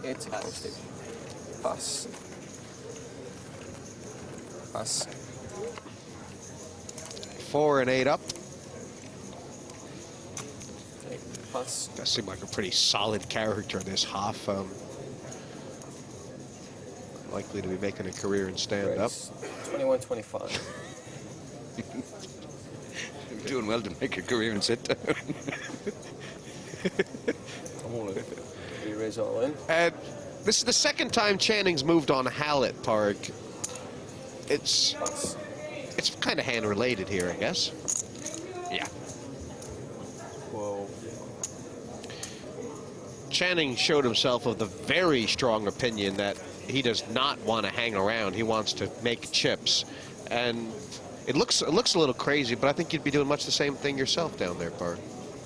8. Pass. Pass. 4 and 8 up. Pass. That seemed like a pretty solid character this half. Likely to be making a career in stand-up. 21-25. You're doing well to make a career and sit down. I'm all in. Re-raise all in. And this is the second time Channing's moved on Hallett, Park. It's kind of hand-related here, I guess. Yeah. Whoa. Channing showed himself of the very strong opinion that he does not want to hang around. He wants to make chips. And it looks a little crazy, but I think you'd be doing much the same thing yourself down there, Park.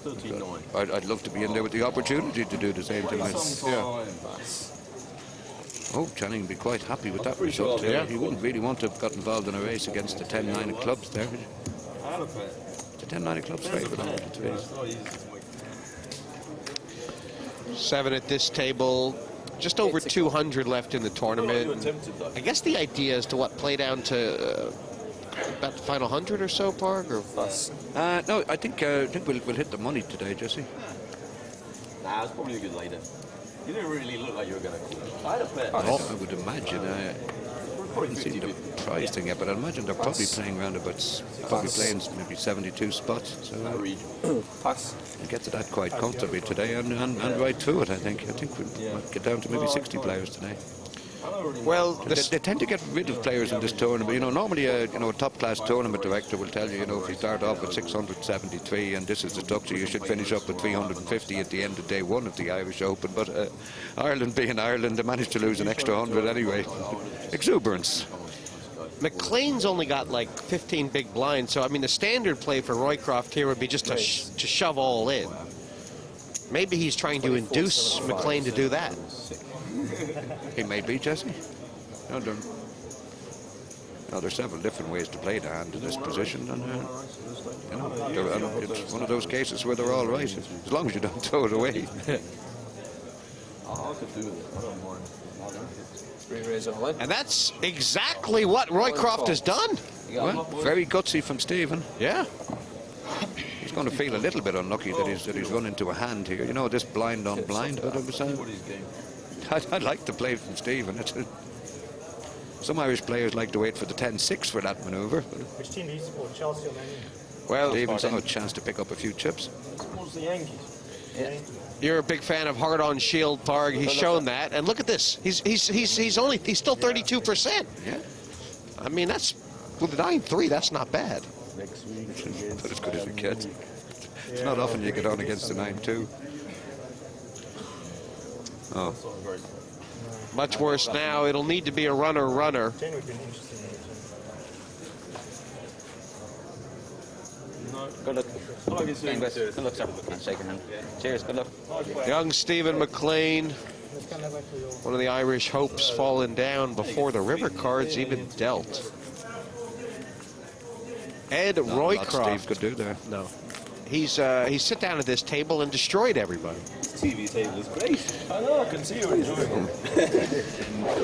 13-9. I'd love to be in there with the opportunity to do the same thing. Yeah. Oh, Channing would be quite happy with that result. Yeah. He wouldn't really want to have got involved in a race against the 10-9 of clubs there. The 10-9 of clubs favourite on today. 7 at this table. Just over 200 left in the tournament. I guess the idea is to play down to about the final 100 or so, Park, or No, I think we'll hit the money today, Jesse. Nah, it's probably a good later. You didn't really look like you were going to call. I'd have bet. I would imagine. I haven't seen the prize thing yet, but I imagine they're probably playing around about, playing maybe 72 spots. So Pass. we'll get to that quite comfortably today, and right through it. I think we'll might get down to maybe 60 players today. well, They tend to get rid of players in this tournament. You know, normally a top-class tournament director will tell you, if you start off with 673 and this is the structure, you should finish up with 350 at the end of day 1 of the Irish Open. But Ireland being Ireland, they managed to lose an extra 100 anyway. Exuberance. McLean's only got like 15 big blinds, so I mean the standard play for Roycroft here would be just to shove all in. Maybe he's trying to induce McLean to do that. He may be, Jesse. There's several different ways to play the hand in this position, and it's one of those cases where they're all right, as long as you don't throw it away. And that's exactly what Roycroft has done. Well, very gutsy from Stephen. Yeah. He's going to feel a little bit unlucky that he's run into a hand here. This blind on blind, but it was. I like the play from Stephen. Some Irish players like to wait for the 10-6 for that manoeuvre. Which team do you support, Chelsea or Man U? Well, Stephen's had a chance to pick up a few chips. What's the Yankees? Yeah. You're a big fan of Hard on Shield, Parg. He's shown that, and look at this. He's still 32%. Yeah. I mean, that's with the 9-3. That's not bad. Next week. But as good as it gets. It's not often you get on against the 9-2. Oh. Much worse now. It'll need to be a runner. January been interesting. Good luck. Good luck, sir. Shaking hand. Cheers. Good luck. Young Stephen McLean, one of the Irish hopes, fallen down before the river cards even dealt. Ed Roycroft. Steve could do there. No. He's sit down at this table and destroyed everybody. This TV table is great. I know, I can see you're enjoying it.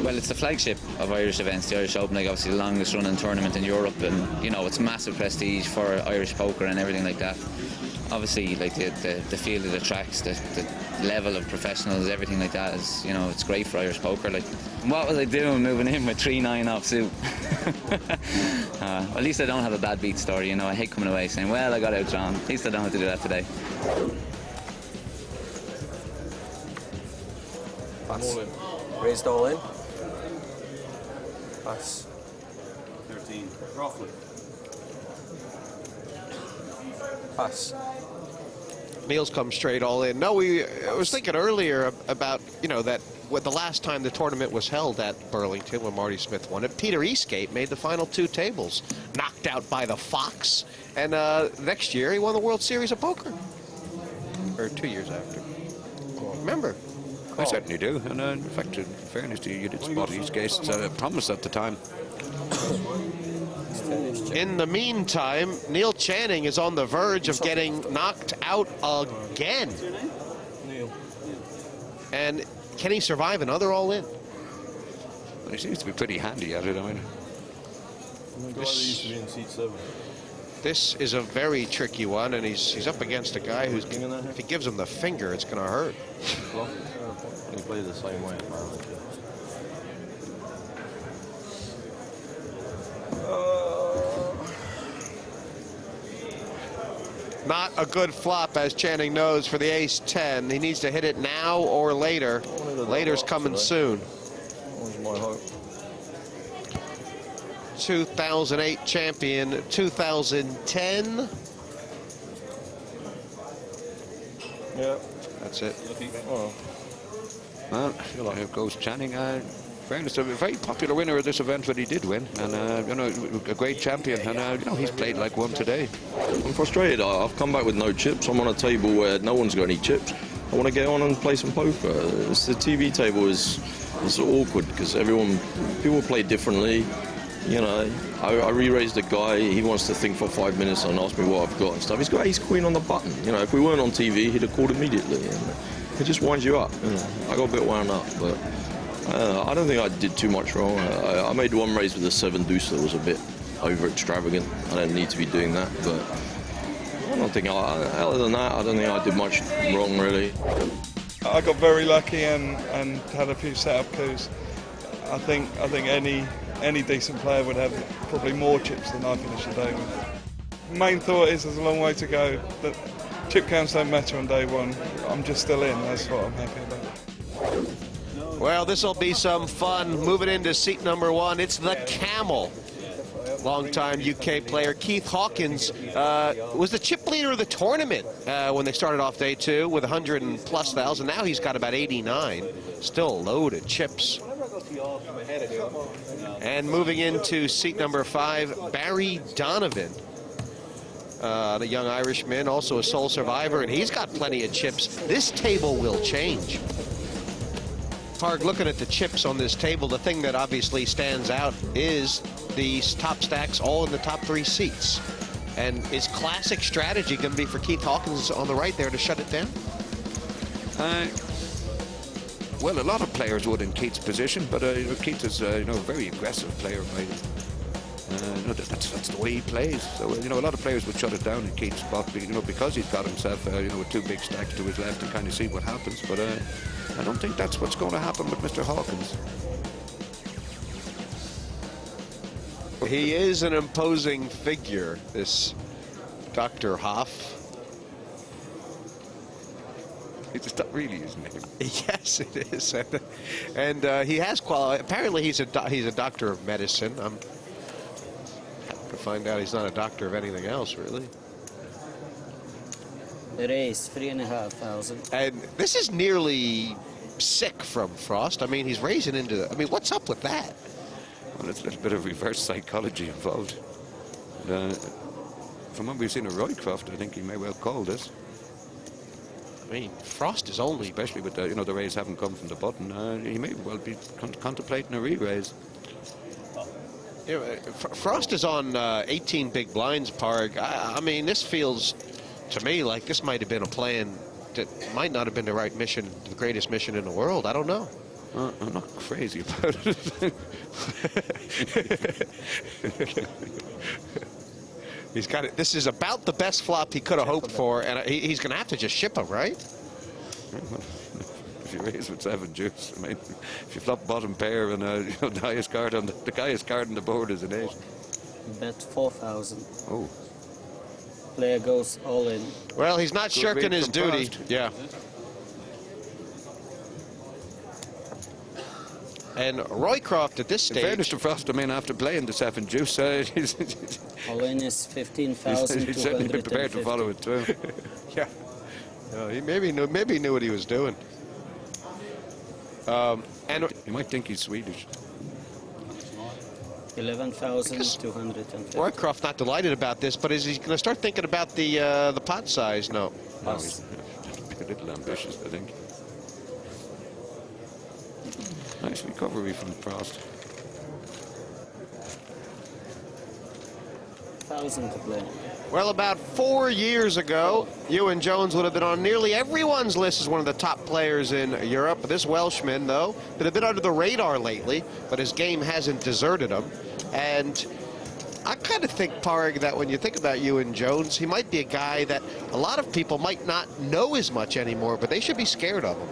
Well, it's the flagship of Irish events, the Irish Open, like obviously the longest running tournament in Europe, and it's massive prestige for Irish poker and everything like that. Obviously, like the field of the tracks, the level of professionals, everything like that is, it's great for Irish poker. Like, what was I doing moving in with 3-9 off suit? At least I don't have a bad beat story, I hate coming away saying, well, I got outdrawn. At least I don't have to do that today. Pass. Raised all in. Pass. 13. Roughly. Pass. Neil's come straight all in. No, I was thinking earlier about, that the last time the tournament was held at Burlington when Marty Smith won it, Peter Eastgate made the final 2 tables, knocked out by the Fox. And next year he won the World Series of Poker. Or 2 years after. Remember? I certainly do. And in fact, in fairness to you, you did spot Eastgate's promise at the time. In the meantime, Neil Channing is on the verge of getting knocked out again. And can he survive another all-in? He seems to be pretty handy at it. I mean, The guy that used to be in seat 7. This is a very tricky one, and he's up against a guy who's, if he gives him the finger, it's going to hurt. He played the same way apparently. Not a good flop, as Channing knows, for the ace-10. He needs to hit it now or later. Later's coming soon. That was my hope. 2008 champion, 2010. Yeah. That's it. Oh. well, here goes Channing. Fairness, a very popular winner of this event when he did win, and you know, a great champion, and you know, he's played like one today. I'm frustrated. I've come back with no chips. I'm on a table where no one's got any chips. I want to get on and play some poker. The TV table is awkward because people play differently. You know, I re-raised a guy. He wants to think for 5 minutes and ask me what I've got and stuff. He's got ace queen on the button. You know, if we weren't on TV, he'd have called immediately. And it just winds you up. You know, I got a bit wound up, but I don't think I did too much wrong. I made one raise with a 7 deuce that was a bit over extravagant. I don't need to be doing that, but I don't think other than that, I don't think I did much wrong really. I got very lucky and had a few setup coups. I think any decent player would have probably more chips than I finished the day with. Main thought is there's a long way to go. That chip counts don't matter on day one. I'm just still in. That's what I'm happy about. Well, this will be some fun. Moving into seat number 1, it's the Camel. Longtime UK player Keith Hawkins was the chip leader of the tournament when they started off day 2 with 100,000+. Now he's got about 89. Still a load of chips. And moving into seat number 5, Barry Donovan, the young Irishman, also a sole survivor, and he's got plenty of chips. This table will change. Parg, looking at the chips on this table, the thing that obviously stands out is these top stacks all in the top 3 seats. And is classic strategy going to be for Keith Hawkins on the right there to shut it down? Well, a lot of players would in Keith's position, but Keith is you know, a very aggressive player. You know, that's the way he plays. So you know, a lot of players would shut it down in Keith's spot, you know, because he's got himself you know, with 2 big stacks to his left and kind of see what happens. But I don't think that's what's going to happen with Mr. Hawkins. He is an imposing figure, this Dr. Hoff. It's not really his name. Yes, it is, and he has quality. Apparently, he's a doctor of medicine. I'm happy to find out he's not a doctor of anything else, really. The race, 3,500. And this is nearly sick from Frost. I mean, he's raising into. I mean, what's up with that? Well, there's a little bit of reverse psychology involved. And, from what we've seen of Roycroft, I think he may well call this. I mean, Frost is only, especially with the, you know, the raise haven't come from the button. He may well be contemplating a re-raise. You know, Frost is on 18 big blinds, Parg. I mean, this feels to me like this might have been a plan that might not have been the right mission, the greatest mission in the world. I don't know. I'm not crazy about it. He's got it. This is about the best flop he could have hoped for, and he's going to have to just ship him, right? If you raise with 7 deuce, I mean, if you flop bottom pair and you know, the highest card on the highest card on the board is an 8. Bet 4,000. Oh. Player goes all in. Well, he's not Good shirking read his from duty. Frost. Yeah. And Roycroft at this In stage. fairness to Frost, I mean, after playing the 7 deuce, he's All in is 15,000. he's certainly been prepared to follow it through. Yeah. He maybe knew what he was doing. And You might think he's Swedish. 11,250. Roycroft not delighted about this, but is he going to start thinking about the pot size? No. No, he's a little ambitious, I think. Nice recovery from Frost. 1,000 to play. Well, about 4 years ago, Ewan Jones would have been on nearly everyone's list as one of the top players in Europe. This Welshman, though, been a bit under the radar lately, but his game hasn't deserted him. And I kind of think, Parg, that when you think about Ewan Jones, he might be a guy that a lot of people might not know as much anymore, but they should be scared of him.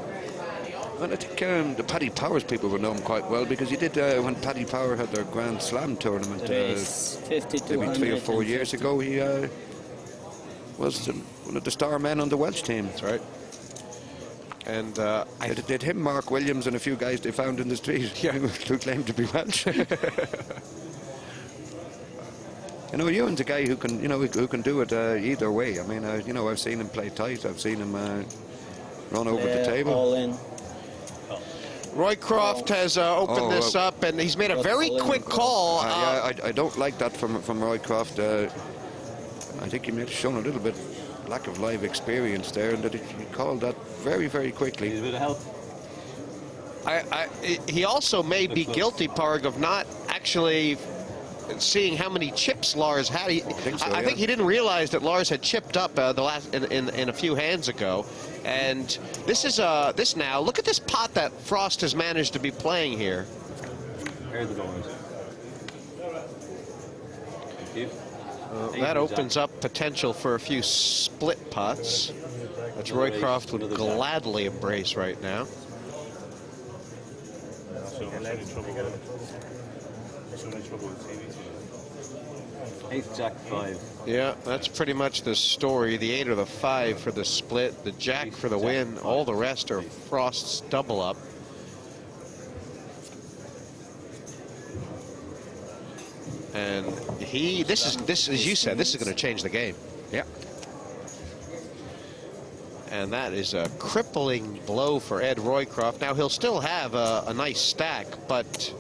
Well, I think the Paddy Powers people will know him quite well because he did when Paddy Power had their Grand Slam tournament Race 50, maybe 3 or 4 years ago. He was one of the star men on the Welsh team. That's right. And They did him, Mark Williams, and a few guys they found in the street who claimed to be Welsh. You know, Ewan's a guy who can, who can do it either way. I mean, I've seen him play tight. I've seen him run over the table. All in. Roycroft has opened this up, and he's made a very quick call. I don't like that from Roycroft. I think he may have shown a little bit lack of live experience there, and that he called that very, very quickly. Need a bit of help. He also may be guilty, Parg, of not actually seeing how many chips Lars had. I think he didn't realize that Lars had chipped up the last in a few hands ago. And this is this now. Look at this pot that Frost has managed to be playing here. Here the doors. Thank you. That opens up potential for a few split pots, which Roycroft would gladly embrace right now. Ace, Jack, 5. Yeah, that's pretty much the story. The 8 or the 5 for the split, the Jack for the win. All the rest are Frost's double up. And this as you said, this is going to change the game. Yeah. And that is a crippling blow for Ed Roycroft. Now he'll still have a nice stack, but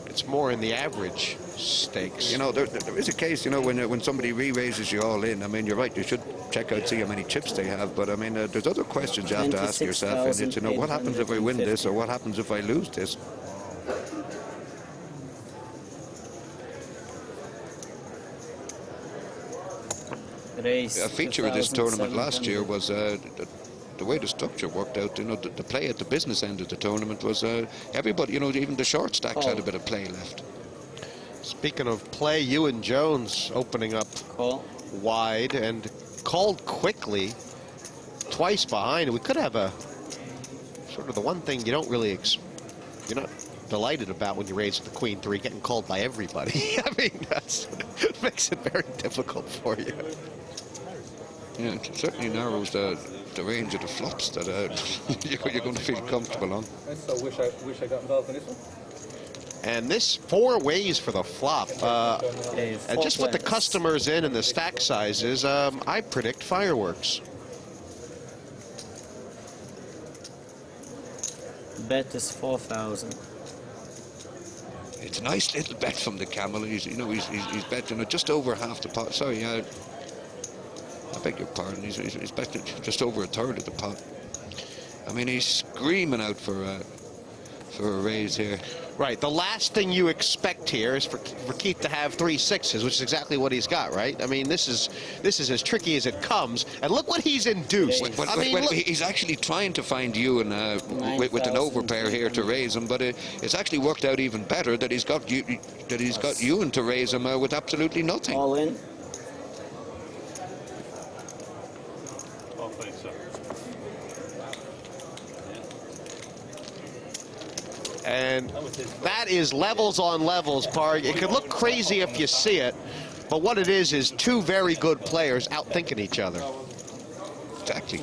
it's more in the average stakes. You know, there is a case, when somebody re-raises you all in. I mean, you're right, you should check out, see how many chips they have. But, I mean, there's other questions you have to ask yourself. And it's, what happens if I win this, or what happens if I lose this? Race A feature of this tournament last year was the way the structure worked out. The play at the business end of the tournament was everybody, even the short stacks had a bit of play left. Speaking of play, Ewan Jones opening up wide and called quickly, twice behind. We could have a sort of the one thing you don't really, you're not delighted about when you raise the Queen 3, getting called by everybody. I mean, that makes it very difficult for you. Yeah, it certainly narrows the range of the flops that you're going to feel comfortable on. So wish I got involved in this one. And this 4 ways for the flop. And just with the customers in and the stack sizes, I predict fireworks. Bet is 4,000. It's a nice little bet from the Camel. He's betting just over half the pot. Sorry, I beg your pardon. He's betting just over a third of the pot. I mean, he's screaming out for a raise here. Right. The last thing you expect here is for Keith to have 3 6s, which is exactly what he's got, right? I mean, this is as tricky as it comes. And look what he's induced. He's actually trying to find Ewan with an overpair here to raise him, but it's actually worked out even better that he's got Ewan to raise him with absolutely nothing. All in. And that is levels on levels, Parg. It could look crazy if you see it, but what it is 2 very good players outthinking each other. Exactly.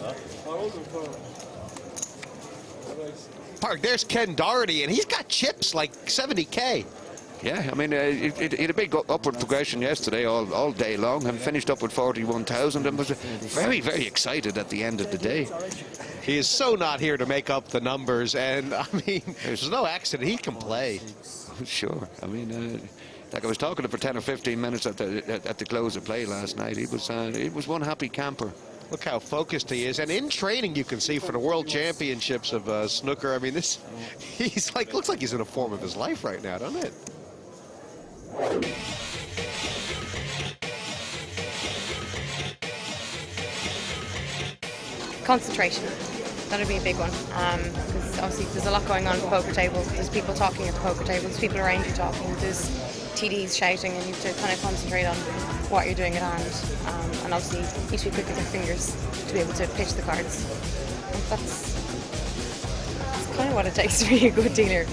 Parg, there's Ken Doherty, and he's got chips like 70K. Yeah, I mean, he had a big upward progression yesterday all day long and finished up with 41,000 and was very, very excited at the end of the day. He is so not here to make up the numbers, and I mean, there's no accident. He can play. Sure. I mean, like I was talking to him for 10 or 15 minutes at the close of play last night. He was one happy camper. Look how focused he is, and in training you can see for the World Championships of snooker. I mean, he's like, looks like he's in a form of his life right now, doesn't it? concentration. That'd be a big one, because obviously there's a lot going on at the poker table. There's people talking at the poker table, there's people around you talking, there's TDs shouting, and you have to kind of concentrate on what you're doing at hand. And obviously you need to be quick with your fingers to be able to pitch the cards. And that's kind of what it takes to be a good dealer.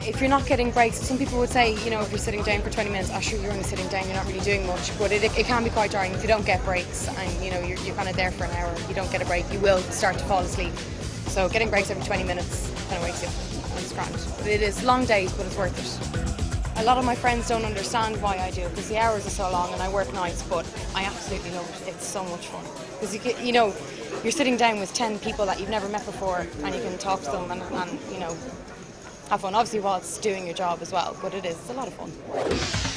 If you're not getting breaks, some people would say, you know, if you're sitting down for 20 minutes, oh sure, you're only sitting down, you're not really doing much. But it can be quite jarring if you don't get breaks and, you know, you're kind of there for an hour, you don't get a break, you will start to fall asleep. So getting breaks every 20 minutes kind of wakes you up, and it's grand. But it is long days, but it's worth it. A lot of my friends don't understand why I do it, because the hours are so long and I work nights, but I absolutely love it. It's so much fun. Because, you know, you're sitting down with 10 people that you've never met before, and you can talk to them and you know, have fun. Obviously while it's doing your job as well, but it's a lot of fun.